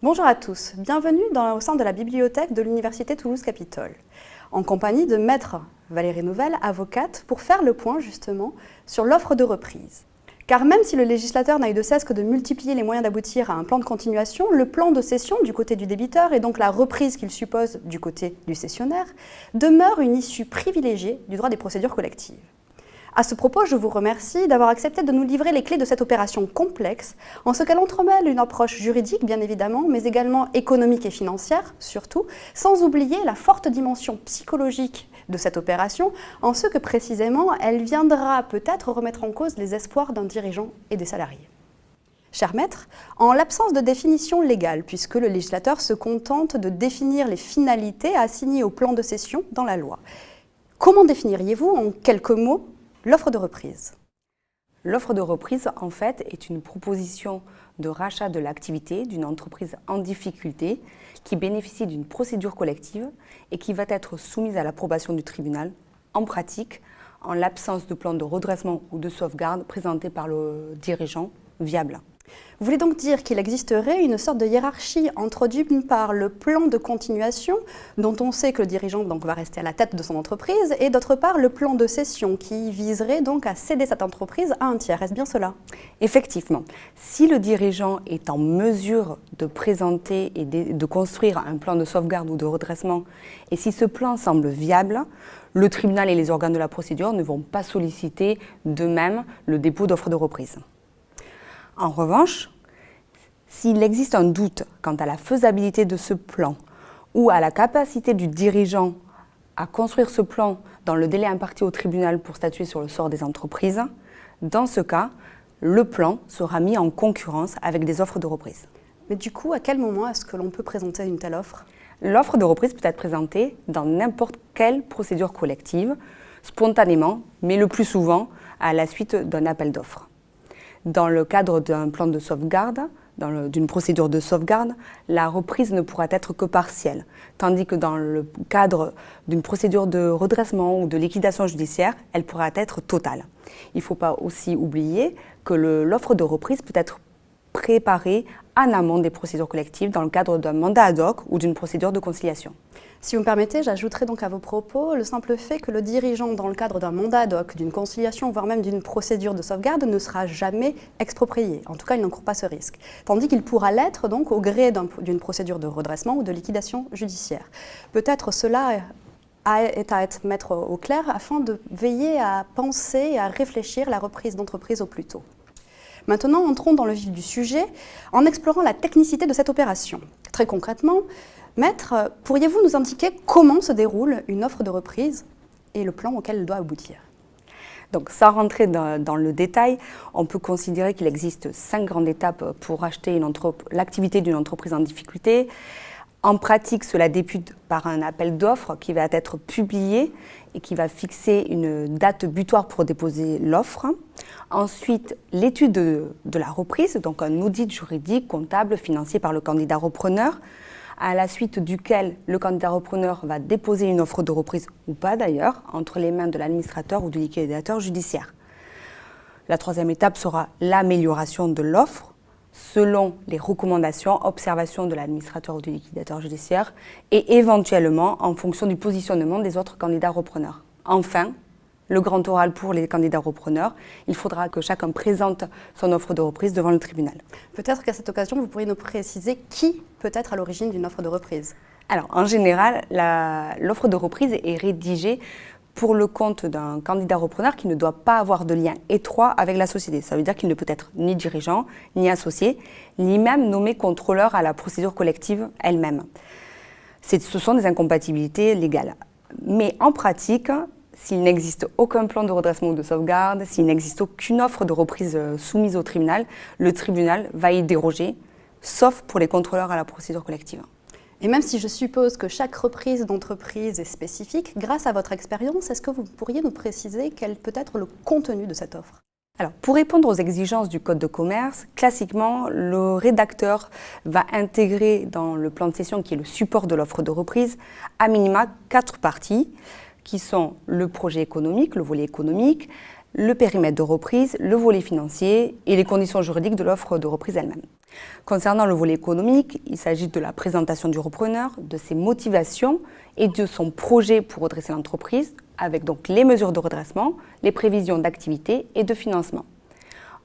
Bonjour à tous, bienvenue au sein de la bibliothèque de l'Université Toulouse-Capitole, en compagnie de Maître Valérie Nouvel, avocate, pour faire le point justement sur l'offre de reprise. Car même si le législateur n'a eu de cesse que de multiplier les moyens d'aboutir à un plan de continuation, le plan de cession du côté du débiteur et donc la reprise qu'il suppose du côté du cessionnaire demeure une issue privilégiée du droit des procédures collectives. À ce propos, je vous remercie d'avoir accepté de nous livrer les clés de cette opération complexe, en ce qu'elle entremêle une approche juridique, bien évidemment, mais également économique et financière, surtout, sans oublier la forte dimension psychologique de cette opération, en ce que précisément, elle viendra peut-être remettre en cause les espoirs d'un dirigeant et des salariés. Cher maître, en l'absence de définition légale, puisque le législateur se contente de définir les finalités assignées au plan de cession dans la loi, comment définiriez-vous en quelques mots l'offre de reprise? L'offre de reprise, en fait, est une proposition de rachat de l'activité d'une entreprise en difficulté qui bénéficie d'une procédure collective et qui va être soumise à l'approbation du tribunal, en pratique, en l'absence de plan de redressement ou de sauvegarde présenté par le dirigeant viable. Vous voulez donc dire qu'il existerait une sorte de hiérarchie entre d'une part le plan de continuation, dont on sait que le dirigeant donc, va rester à la tête de son entreprise, et d'autre part le plan de cession qui viserait donc à céder cette entreprise à un tiers. Est-ce bien cela? Effectivement, si le dirigeant est en mesure de présenter et de construire un plan de sauvegarde ou de redressement, et si ce plan semble viable, le tribunal et les organes de la procédure ne vont pas solliciter d'eux-mêmes le dépôt d'offre de reprise. En revanche, s'il existe un doute quant à la faisabilité de ce plan ou à la capacité du dirigeant à construire ce plan dans le délai imparti au tribunal pour statuer sur le sort des entreprises, dans ce cas, le plan sera mis en concurrence avec des offres de reprise. Mais du coup, à quel moment est-ce que l'on peut présenter une telle offre? L'offre de reprise peut être présentée dans n'importe quelle procédure collective, spontanément, mais le plus souvent à la suite d'un appel d'offres. Dans le cadre d'un plan de sauvegarde, d'une procédure de sauvegarde, la reprise ne pourra être que partielle, tandis que dans le cadre d'une procédure de redressement ou de liquidation judiciaire, elle pourra être totale. Il ne faut pas aussi oublier que l'offre de reprise peut être préparée en amont des procédures collectives dans le cadre d'un mandat ad hoc ou d'une procédure de conciliation. Si vous me permettez, j'ajouterai donc à vos propos le simple fait que le dirigeant, dans le cadre d'un mandat ad hoc, d'une conciliation, voire même d'une procédure de sauvegarde, ne sera jamais exproprié. En tout cas, il n'encourt pas ce risque. Tandis qu'il pourra l'être donc au gré d'une procédure de redressement ou de liquidation judiciaire. Peut-être cela est à mettre au clair afin de veiller à penser et à réfléchir la reprise d'entreprise au plus tôt. Maintenant, entrons dans le vif du sujet en explorant la technicité de cette opération. Très concrètement, Maître, pourriez-vous nous indiquer comment se déroule une offre de reprise et le plan auquel elle doit aboutir? Donc, sans rentrer dans le détail, on peut considérer qu'il existe 5 grandes étapes pour acheter l'activité d'une entreprise en difficulté. En pratique, cela débute par un appel d'offres qui va être publié et qui va fixer une date butoir pour déposer l'offre. Ensuite, l'étude de la reprise, donc un audit juridique, comptable, financier par le candidat repreneur, à la suite duquel le candidat repreneur va déposer une offre de reprise, ou pas d'ailleurs, entre les mains de l'administrateur ou du liquidateur judiciaire. La troisième étape sera l'amélioration de l'offre, selon les recommandations, observations de l'administrateur ou du liquidateur judiciaire, et éventuellement en fonction du positionnement des autres candidats repreneurs. Enfin, le grand oral pour les candidats repreneurs, il faudra que chacun présente son offre de reprise devant le tribunal. Peut-être qu'à cette occasion, vous pourriez nous préciser qui peut être à l'origine d'une offre de reprise. Alors, en général, l'offre de reprise est rédigée pour le compte d'un candidat repreneur qui ne doit pas avoir de lien étroit avec la société. Ça veut dire qu'il ne peut être ni dirigeant, ni associé, ni même nommé contrôleur à la procédure collective elle-même. Ce sont des incompatibilités légales. Mais en pratique, s'il n'existe aucun plan de redressement ou de sauvegarde, s'il n'existe aucune offre de reprise soumise au tribunal, le tribunal va y déroger, sauf pour les contrôleurs à la procédure collective. Et même si je suppose que chaque reprise d'entreprise est spécifique, grâce à votre expérience, est-ce que vous pourriez nous préciser quel peut être le contenu de cette offre? Alors, pour répondre aux exigences du Code de commerce, classiquement, le rédacteur va intégrer dans le plan de cession, qui est le support de l'offre de reprise, à minima 4 parties, qui sont le projet économique, le volet économique, le périmètre de reprise, le volet financier et les conditions juridiques de l'offre de reprise elle-même. Concernant le volet économique, il s'agit de la présentation du repreneur, de ses motivations et de son projet pour redresser l'entreprise, avec donc les mesures de redressement, les prévisions d'activité et de financement.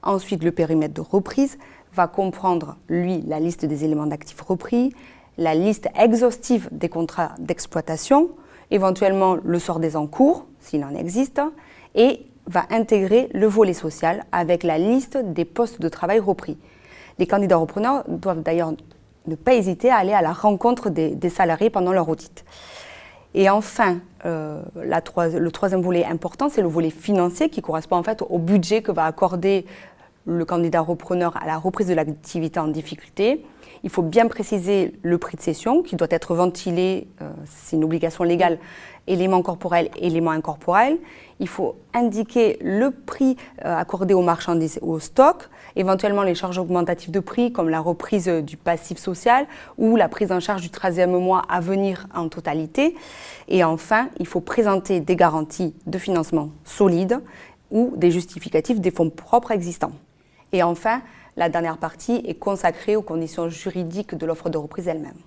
Ensuite, le périmètre de reprise va comprendre, lui, la liste des éléments d'actifs repris, la liste exhaustive des contrats d'exploitation, éventuellement le sort des encours, s'il en existe, et va intégrer le volet social avec la liste des postes de travail repris. Les candidats repreneurs doivent d'ailleurs ne pas hésiter à aller à la rencontre des salariés pendant leur audit. Et enfin, le troisième volet important, c'est le volet financier qui correspond en fait au budget que va accorder le candidat repreneur à la reprise de l'activité en difficulté. Il faut bien préciser le prix de cession qui doit être ventilé, c'est une obligation légale, éléments corporels, éléments incorporels. Il faut indiquer le prix accordé aux marchandises au stock, éventuellement les charges augmentatives de prix comme la reprise du passif social ou la prise en charge du 13e mois à venir en totalité. Et enfin, il faut présenter des garanties de financement solides ou des justificatifs des fonds propres existants. Et enfin, la dernière partie est consacrée aux conditions juridiques de l'offre de reprise elle-même.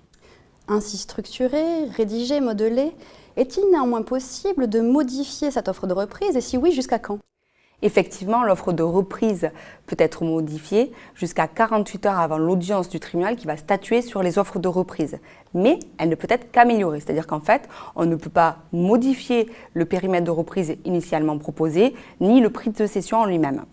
Ainsi structurée, rédigée, modelée, est-il néanmoins possible de modifier cette offre de reprise et si oui, jusqu'à quand ? Effectivement, l'offre de reprise peut être modifiée jusqu'à 48 heures avant l'audience du tribunal qui va statuer sur les offres de reprise. Mais elle ne peut être qu'améliorée, c'est-à-dire qu'en fait, on ne peut pas modifier le périmètre de reprise initialement proposé, ni le prix de cession en lui-même.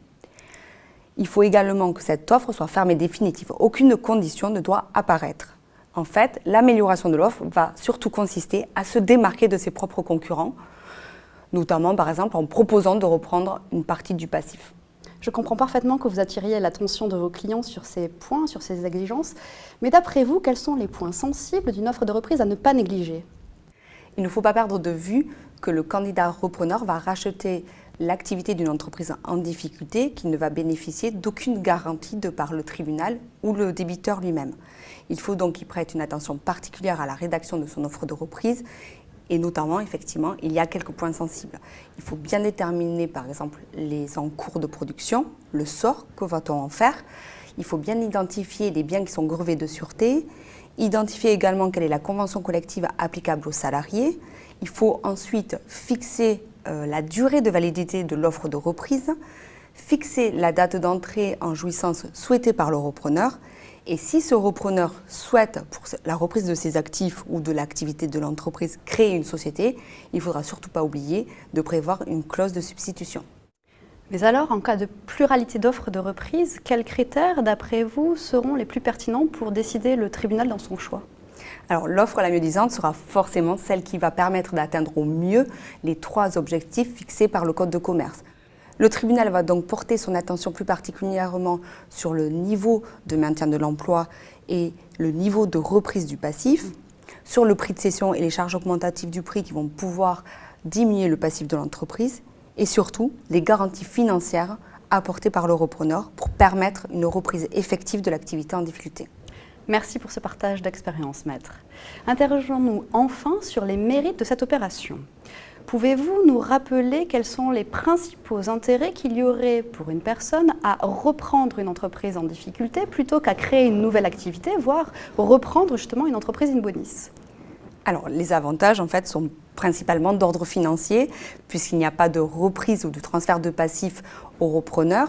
Il faut également que cette offre soit ferme et définitive. Aucune condition ne doit apparaître. En fait, l'amélioration de l'offre va surtout consister à se démarquer de ses propres concurrents, notamment par exemple en proposant de reprendre une partie du passif. Je comprends parfaitement que vous attiriez l'attention de vos clients sur ces points, sur ces exigences, mais d'après vous, quels sont les points sensibles d'une offre de reprise à ne pas négliger ? Il ne faut pas perdre de vue que le candidat repreneur va racheter l'activité d'une entreprise en difficulté qui ne va bénéficier d'aucune garantie de par le tribunal ou le débiteur lui-même. Il faut donc qu'il prête une attention particulière à la rédaction de son offre de reprise et notamment, effectivement, il y a quelques points sensibles. Il faut bien déterminer, par exemple, les encours de production, le sort, que va-t-on en faire. Il faut bien identifier les biens qui sont grevés de sûreté, identifier également quelle est la convention collective applicable aux salariés. Il faut ensuite fixer la durée de validité de l'offre de reprise, fixer la date d'entrée en jouissance souhaitée par le repreneur et si ce repreneur souhaite, pour la reprise de ses actifs ou de l'activité de l'entreprise, créer une société, il ne faudra surtout pas oublier de prévoir une clause de substitution. Mais alors, en cas de pluralité d'offres de reprise, quels critères, d'après vous, seront les plus pertinents pour décider le tribunal dans son choix ? Alors, l'offre la mieux disante sera forcément celle qui va permettre d'atteindre au mieux les 3 objectifs fixés par le Code de commerce. Le tribunal va donc porter son attention plus particulièrement sur le niveau de maintien de l'emploi et le niveau de reprise du passif, sur le prix de cession et les charges augmentatives du prix qui vont pouvoir diminuer le passif de l'entreprise et surtout les garanties financières apportées par le repreneur pour permettre une reprise effective de l'activité en difficulté. Merci pour ce partage d'expérience, maître. Interrogeons-nous enfin sur les mérites de cette opération. Pouvez-vous nous rappeler quels sont les principaux intérêts qu'il y aurait pour une personne à reprendre une entreprise en difficulté plutôt qu'à créer une nouvelle activité, voire reprendre justement une entreprise in bonis ? Alors, les avantages, en fait, sont principalement d'ordre financier, puisqu'il n'y a pas de reprise ou de transfert de passif au repreneur.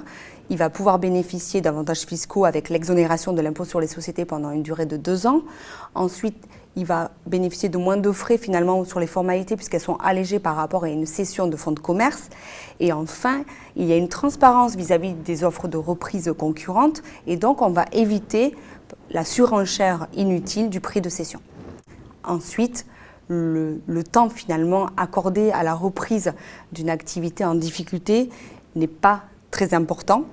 Il va pouvoir bénéficier d'avantages fiscaux avec l'exonération de l'impôt sur les sociétés pendant une durée de 2 ans. Ensuite, il va bénéficier de moins de frais finalement sur les formalités puisqu'elles sont allégées par rapport à une cession de fonds de commerce. Et enfin, il y a une transparence vis-à-vis des offres de reprise concurrentes et donc on va éviter la surenchère inutile du prix de cession. Ensuite, le temps finalement accordé à la reprise d'une activité en difficulté n'est pas très important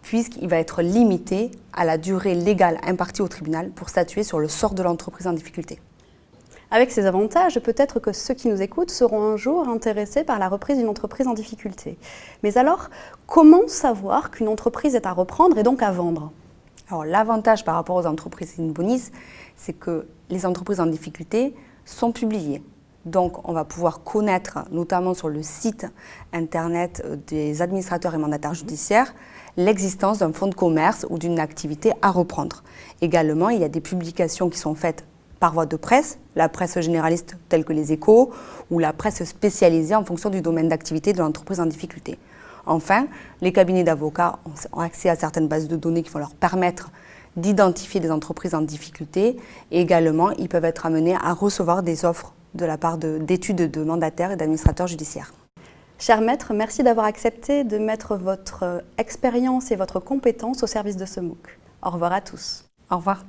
puisqu'il va être limité à la durée légale impartie au tribunal pour statuer sur le sort de l'entreprise en difficulté. Avec ces avantages, peut-être que ceux qui nous écoutent seront un jour intéressés par la reprise d'une entreprise en difficulté. Mais alors, comment savoir qu'une entreprise est à reprendre et donc à vendre ? Alors, l'avantage par rapport aux entreprises in bonis, c'est que les entreprises en difficulté sont publiées. Donc, on va pouvoir connaître, notamment sur le site internet des administrateurs et mandataires judiciaires, l'existence d'un fonds de commerce ou d'une activité à reprendre. Également, il y a des publications qui sont faites par voie de presse, la presse généraliste telle que les Échos, ou la presse spécialisée en fonction du domaine d'activité de l'entreprise en difficulté. Enfin, les cabinets d'avocats ont accès à certaines bases de données qui vont leur permettre d'identifier des entreprises en difficulté. Et également, ils peuvent être amenés à recevoir des offres de la part d'études de mandataires et d'administrateurs judiciaires. Cher maître, merci d'avoir accepté de mettre votre expérience et votre compétence au service de ce MOOC. Au revoir à tous. Au revoir.